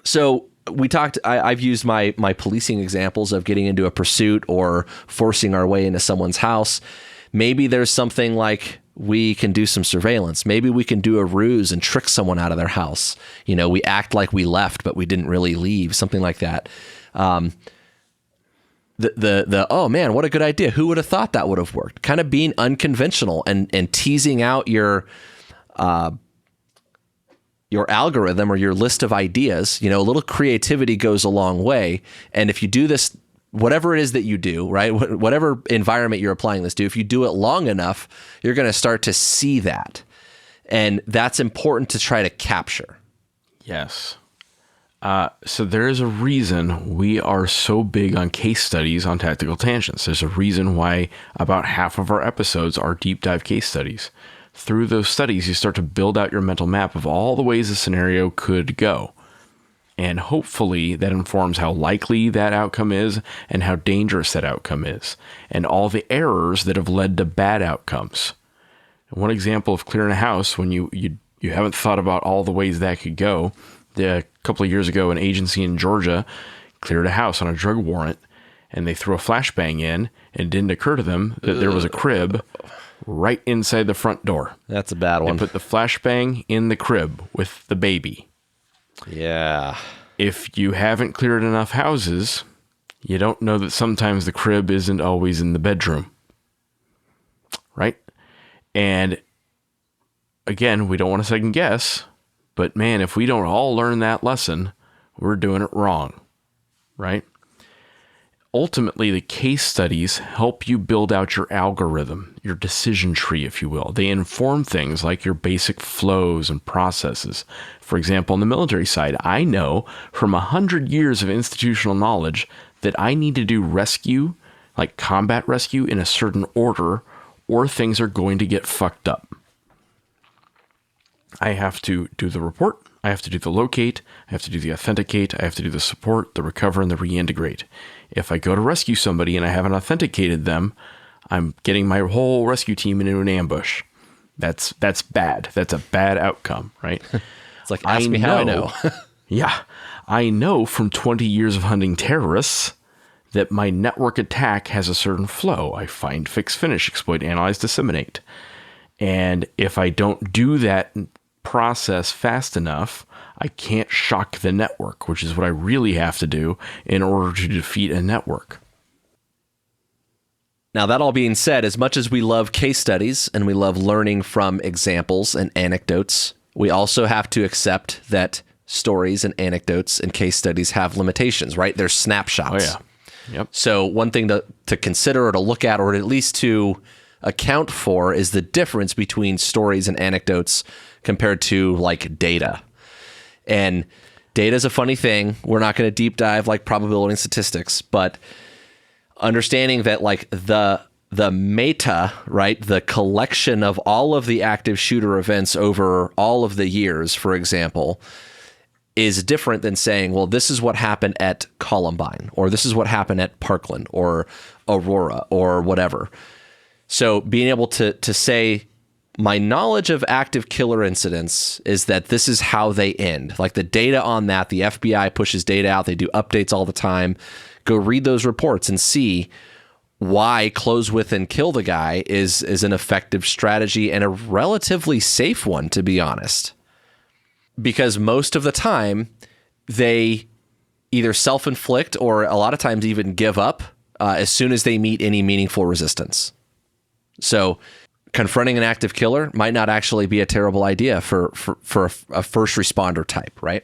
So we talked, I've used my policing examples of getting into a pursuit or forcing our way into someone's house. Maybe there's something like we can do some surveillance. Maybe we can do a ruse and trick someone out of their house. We act like we left, but we didn't really leave, something like that. Oh man, what a good idea. Who would have thought that would have worked? Kind of being unconventional and teasing out your algorithm or your list of ideas. A little creativity goes a long way. And if you do this, whatever it is that you do, right? Whatever environment you're applying this to, if you do it long enough, you're going to start to see that. And that's important to try to capture. Yes. So there is a reason we are so big on case studies on Tactical Tangents. There's a reason why about half of our episodes are deep dive case studies. Through those studies, you start to build out your mental map of all the ways a scenario could go. And hopefully that informs how likely that outcome is and how dangerous that outcome is, and all the errors that have led to bad outcomes. One example of clearing a house when you haven't thought about all the ways that could go. A couple of years ago, an agency in Georgia cleared a house on a drug warrant, and they threw a flashbang in, and it didn't occur to them that there was a crib right inside the front door. That's a bad one. They put the flashbang in the crib with the baby. Yeah. If you haven't cleared enough houses, you don't know that sometimes the crib isn't always in the bedroom. Right? And again, we don't want to second guess, but man, if we don't all learn that lesson, we're doing it wrong. Right? Ultimately, the case studies help you build out your algorithm, your decision tree, if you will. They inform things like your basic flows and processes. For example, on the military side, I know from 100 years of institutional knowledge that I need to do rescue, like combat rescue, in a certain order, or things are going to get fucked up. I have to do the report, I have to do the locate, I have to do the authenticate, I have to do the support, the recover, and the reintegrate. If I go to rescue somebody and I haven't authenticated them, I'm getting my whole rescue team into an ambush. That's bad. That's a bad outcome, right? It's like, ask me how I know. Yeah. I know from 20 years of hunting terrorists that my network attack has a certain flow. I find, fix, finish, exploit, analyze, disseminate. And if I don't do that process fast enough, I can't shock the network, which is what I really have to do in order to defeat a network. Now, that all being said, as much as we love case studies and we love learning from examples and anecdotes, we also have to accept that stories and anecdotes and case studies have limitations, right? They're snapshots. Oh, yeah. Yep. So one thing to consider or to look at, or at least to account for, is the difference between stories and anecdotes compared to like data. And data is a funny thing. We're not going to deep dive like probability and statistics, but understanding that like the meta, right, the collection of all of the active shooter events over all of the years, for example, is different than saying, well, this is what happened at Columbine, or this is what happened at Parkland or Aurora or whatever. So being able to say, my knowledge of active killer incidents is that this is how they end. Like the data on that, the FBI pushes data out. They do updates all the time. Go read those reports and see why close with and kill the guy is an effective strategy and a relatively safe one, to be honest. Because most of the time, they either self-inflict or a lot of times even give up as soon as they meet any meaningful resistance. So confronting an active killer might not actually be a terrible idea for a first responder type, right?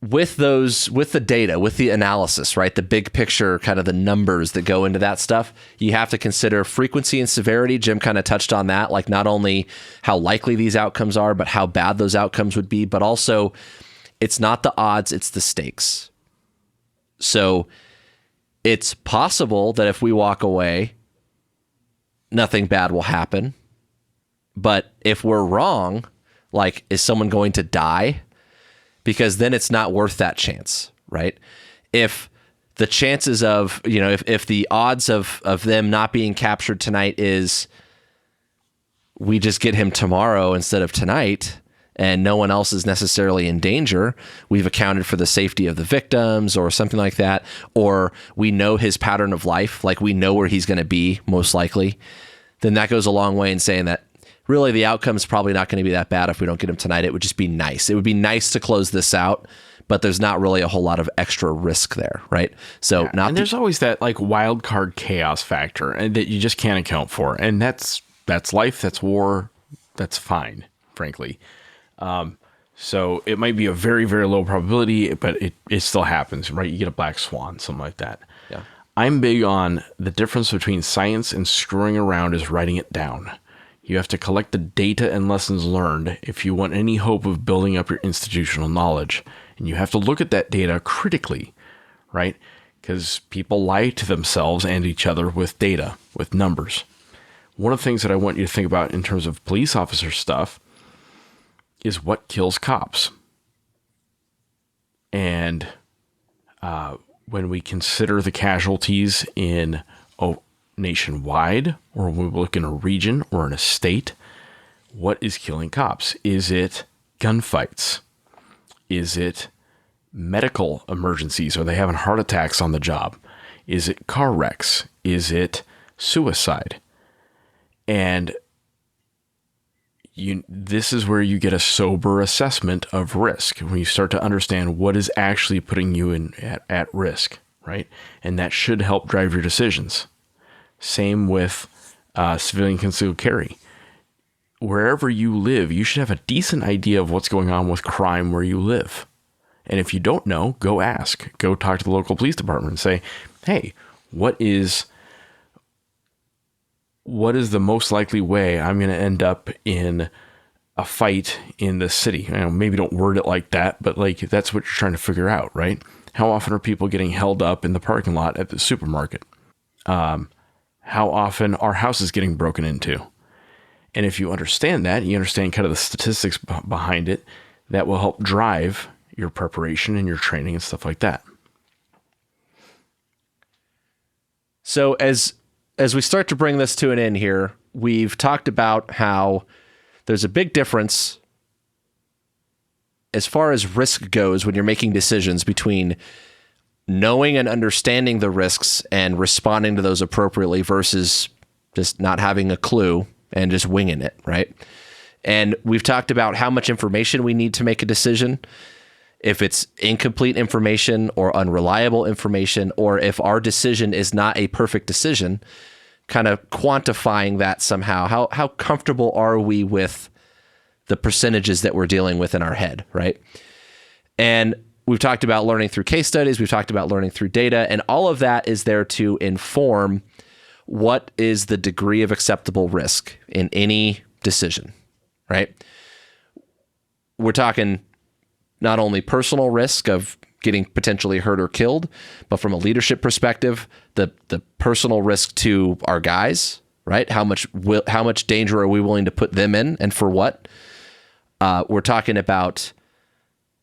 With the data, with the analysis, right? The big picture, kind of the numbers that go into that stuff, you have to consider frequency and severity. Jim kind of touched on that, like not only how likely these outcomes are, but how bad those outcomes would be, but also it's not the odds, it's the stakes. So it's possible that if we walk away, nothing bad will happen. But if we're wrong, like, is someone going to die? Because then it's not worth that chance, right? If the chances of, if the odds of them not being captured tonight is we just get him tomorrow instead of tonight and no one else is necessarily in danger, we've accounted for the safety of the victims or something like that, or we know his pattern of life, like we know where he's going to be most likely, then that goes a long way in saying that really, the outcome is probably not going to be that bad if we don't get him tonight. It would just be nice. It would be nice to close this out, but there's not really a whole lot of extra risk there, right? So and there's always that like wild card chaos factor and that you just can't account for, and that's life, that's war, that's fine, frankly. So it might be a very, very low probability, but it still happens, right? You get a black swan, something like that. Yeah. I'm big on the difference between science and screwing around is writing it down. You have to collect the data and lessons learned if you want any hope of building up your institutional knowledge. And you have to look at that data critically, right? Because people lie to themselves and each other with data, with numbers. One of the things that I want you to think about in terms of police officer stuff is what kills cops. And when we consider the casualties in nationwide, or when we look in a region or in a state, what is killing cops? Is it gunfights? Is it medical emergencies? Are they having heart attacks on the job? Is it car wrecks? Is it suicide? And this is where you get a sober assessment of risk, when you start to understand what is actually putting you at risk, right? And that should help drive your decisions. Same with civilian concealed carry. Wherever you live, you should have a decent idea of what's going on with crime where you live. And if you don't know, go ask. Go talk to the local police department and say, hey, what is the most likely way I'm going to end up in a fight in the city? Maybe don't word it like that, but like that's what you're trying to figure out, right? How often are people getting held up in the parking lot at the supermarket? How often are houses getting broken into? And if you understand that, you understand kind of the statistics behind it, that will help drive your preparation and your training and stuff like that. So as we start to bring this to an end here, we've talked about how there's a big difference as far as risk goes when you're making decisions between knowing and understanding the risks and responding to those appropriately versus just not having a clue and just winging it, right? And we've talked about how much information we need to make a decision, if it's incomplete information or unreliable information, or if our decision is not a perfect decision, kind of quantifying that somehow. How comfortable are we with the percentages that we're dealing with in our head, right? And we've talked about learning through case studies. We've talked about learning through data, and all of that is there to inform what is the degree of acceptable risk in any decision, right? We're talking not only personal risk of getting potentially hurt or killed, but from a leadership perspective, the personal risk to our guys, right? How much danger are we willing to put them in, and for what? We're talking about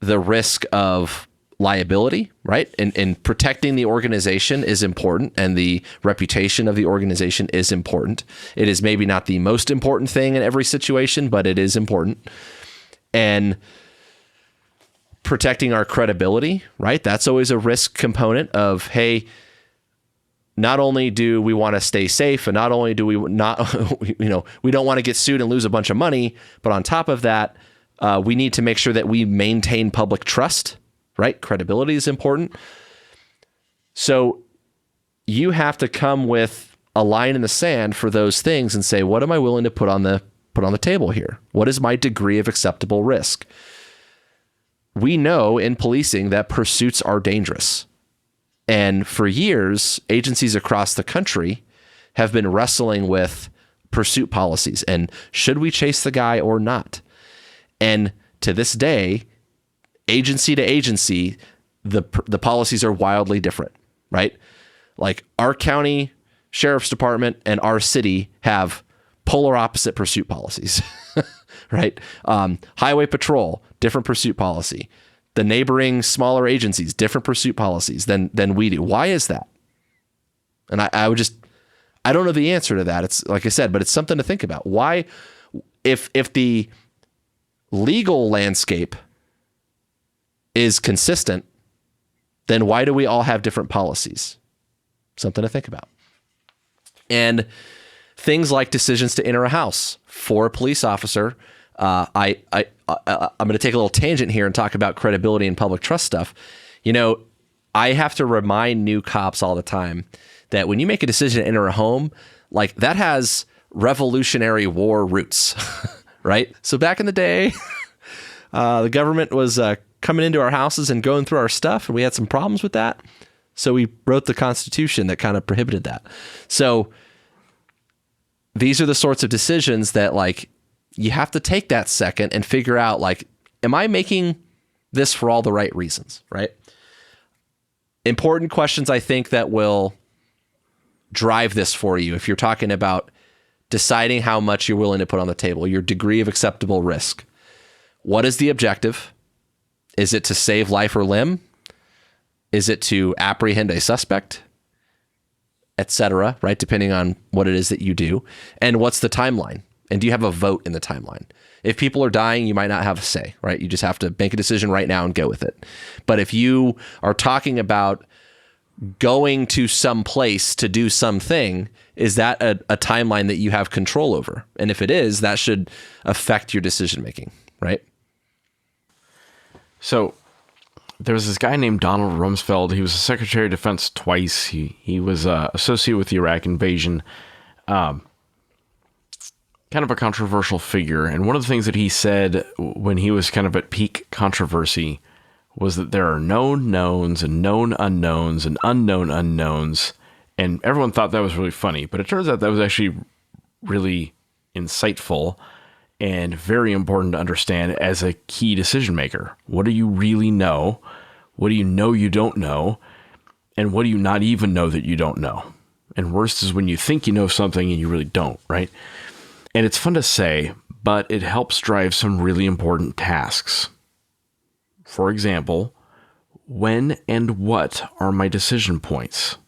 the risk of liability, right? And protecting the organization is important, and the reputation of the organization is important. It is maybe not the most important thing in every situation, but it is important. And protecting our credibility, right? That's always a risk component of, hey, not only do we want to stay safe, and not only do we not, we don't want to get sued and lose a bunch of money, but on top of that, we need to make sure that we maintain public trust, right? Credibility is important. So you have to come with a line in the sand for those things and say, what am I willing to put on the table here? What is my degree of acceptable risk? We know in policing that pursuits are dangerous. And for years, agencies across the country have been wrestling with pursuit policies and should we chase the guy or not? And to this day, agency to agency, the policies are wildly different, right? Like our county sheriff's department and our city have polar opposite pursuit policies, right? Highway patrol, different pursuit policy. The neighboring smaller agencies, different pursuit policies than we do. Why is that? And I don't know the answer to that. It's like I said, but it's something to think about. Why, if the legal landscape is consistent, then why do we all have different policies? Something to think about. And things like decisions to enter a house for a police officer. I'm going to take a little tangent here and talk about credibility and public trust stuff. I have to remind new cops all the time that when you make a decision to enter a home, like that has Revolutionary War roots, right? So back in the day, the government was coming into our houses and going through our stuff, and we had some problems with that. So we wrote the Constitution that kind of prohibited that. So these are the sorts of decisions that like you have to take that second and figure out like, am I making this for all the right reasons, right? Important questions, I think, that will drive this for you. If you're talking about deciding how much you're willing to put on the table, your degree of acceptable risk. What is the objective? Is it to save life or limb? Is it to apprehend a suspect? Etc., right? Depending on what it is that you do. And what's the timeline? And do you have a vote in the timeline? If people are dying, you might not have a say, right? You just have to make a decision right now and go with it. But if you are talking about going to some place to do something, is that a timeline that you have control over? And if it is, that should affect your decision making, right? So there was this guy named Donald Rumsfeld. He was the Secretary of Defense twice. He was associated with the Iraq invasion. Kind of a controversial figure. And one of the things that he said when he was kind of at peak controversy was that there are known knowns and known unknowns and unknown unknowns. And everyone thought that was really funny, but it turns out that was actually really insightful and very important to understand as a key decision maker. What do you really know? What do you know you don't know? And what do you not even know that you don't know? And worst is when you think you know something and you really don't, right? And it's fun to say, but it helps drive some really important tasks. For example, when and what are my decision points?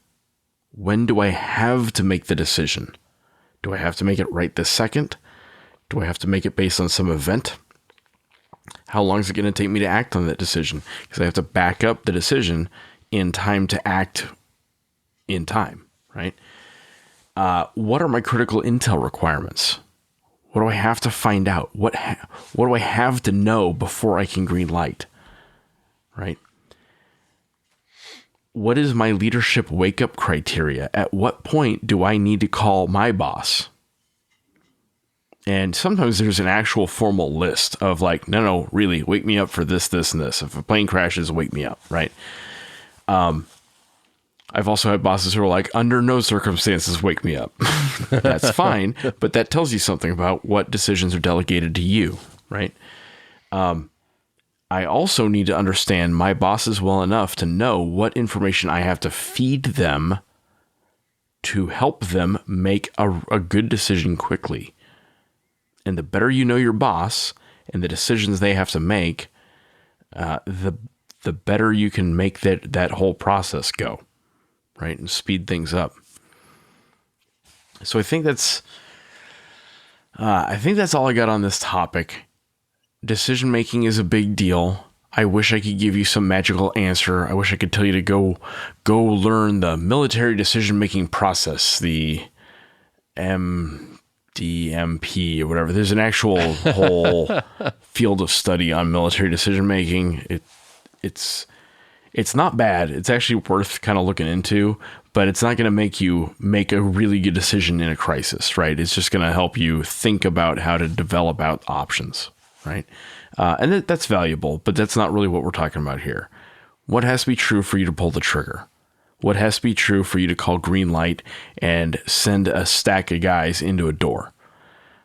When do I have to make the decision? Do I have to make it right this second? Do I have to make it based on some event? How long is it going to take me to act on that decision? Because I have to back up the decision in time to act in time, right? What are my critical intel requirements? What do I have to find out? What do I have to know before I can green light, right? What is my leadership wake-up criteria? At what point do I need to call my boss? And sometimes there's an actual formal list of like, no, really, wake me up for this, this, and this. If a plane crashes, wake me up, right? I've also had bosses who are like, under no circumstances, wake me up. That's fine, but that tells you something about what decisions are delegated to you, right? I also need to understand my bosses well enough to know what information I have to feed them to help them make a good decision quickly. And the better you know your boss and the decisions they have to make, the better you can make that whole process go, right? And speed things up. So I think that's all I got on this topic. Decision making is a big deal. I wish I could give you some magical answer. I wish I could tell you to go learn the military decision making process, the MDMP or whatever. There's an actual whole field of study on military decision making. It's not bad. It's actually worth kind of looking into, but it's not going to make you make a really good decision in a crisis, right? It's just going to help you think about how to develop out options, right? And that's valuable, but that's not really what we're talking about here. What has to be true for you to pull the trigger? What has to be true for you to call green light and send a stack of guys into a door?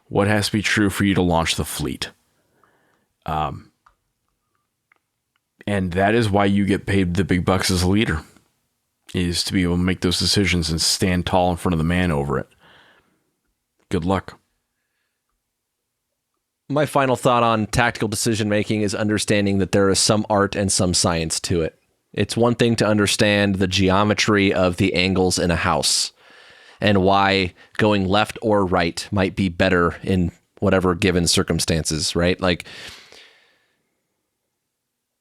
What has to be true for you to launch the fleet? And that is why you get paid the big bucks as a leader, is to be able to make those decisions and stand tall in front of the man over it. Good luck. My final thought on tactical decision making is understanding that there is some art and some science to it. It's one thing to understand the geometry of the angles in a house and why going left or right might be better in whatever given circumstances, right? Like,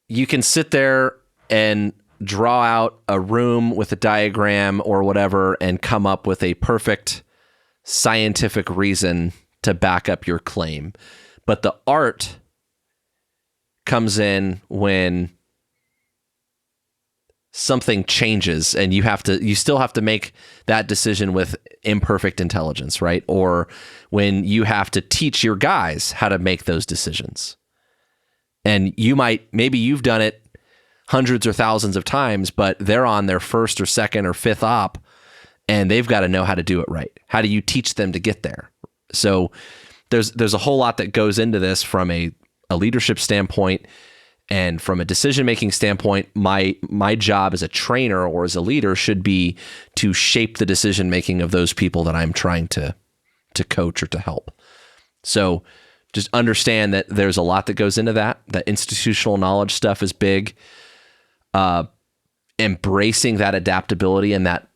you can sit there and draw out a room with a diagram or whatever and come up with a perfect scientific reason to back up your claim. But the art comes in when something changes and you still have to make that decision with imperfect intelligence, right? Or when you have to teach your guys how to make those decisions. And maybe you've done it hundreds or thousands of times, but they're on their first or second or fifth op and they've got to know how to do it right. How do you teach them to get there? So there's a whole lot that goes into this from a leadership standpoint, and from a decision-making standpoint. My job as a trainer or as a leader should be to shape the decision-making of those people that I'm trying to coach or to help. So just understand that there's a lot that goes into that. That institutional knowledge stuff is big. Embracing that adaptability and that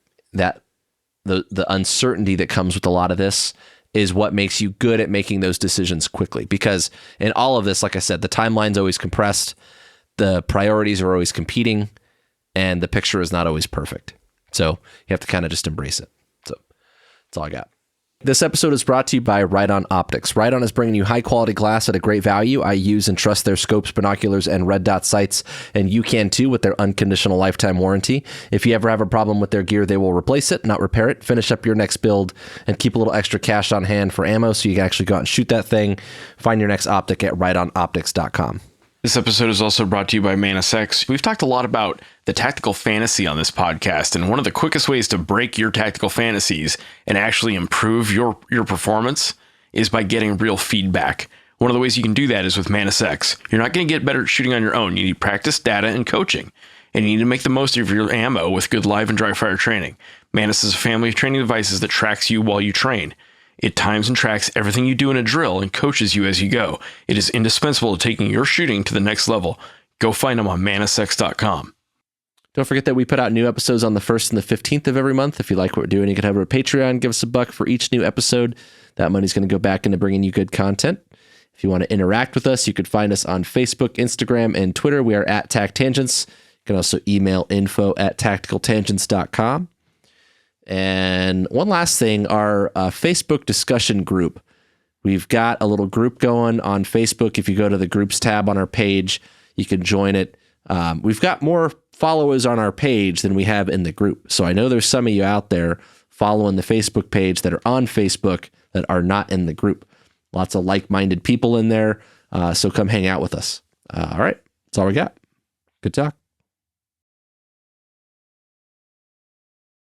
the uncertainty that comes with a lot of this is what makes you good at making those decisions quickly. Because in all of this, like I said, the timeline's always compressed, the priorities are always competing, and the picture is not always perfect. So you have to kind of just embrace it. So that's all I got. This episode is brought to you by Ride-On Optics. Ride-On is bringing you high-quality glass at a great value. I use and trust their scopes, binoculars, and red dot sights, and you can too with their unconditional lifetime warranty. If you ever have a problem with their gear, they will replace it, not repair it. Finish up your next build and keep a little extra cash on hand for ammo so you can actually go out and shoot that thing. Find your next optic at rideonoptics.com. This episode is also brought to you by Manus X. We've talked a lot about the tactical fantasy on this podcast, and one of the quickest ways to break your tactical fantasies and actually improve your performance is by getting real feedback. One of the ways you can do that is with Manus X. You're not going to get better at shooting on your own. You need practice, data, and coaching, and you need to make the most of your ammo with good live and dry fire training. Manus is a family of training devices that tracks you while you train. It times and tracks everything you do in a drill and coaches you as you go. It is indispensable to taking your shooting to the next level. Go find them on manusx.com. Don't forget that we put out new episodes on the 1st and the 15th of every month. If you like what we're doing, you can head over to Patreon, give us $1 for each new episode. That money's going to go back into bringing you good content. If you want to interact with us, you could find us on Facebook, Instagram, and Twitter. We are at TacTangents. You can also email info@tacticaltangents.com. And one last thing, our Facebook discussion group. We've got a little group going on Facebook. If you go to the groups tab on our page, you can join it. We've got more followers on our page than we have in the group. So I know there's some of you out there following the Facebook page that are on Facebook that are not in the group. Lots of like-minded people in there. So come hang out with us. All right. That's all we got. Good talk.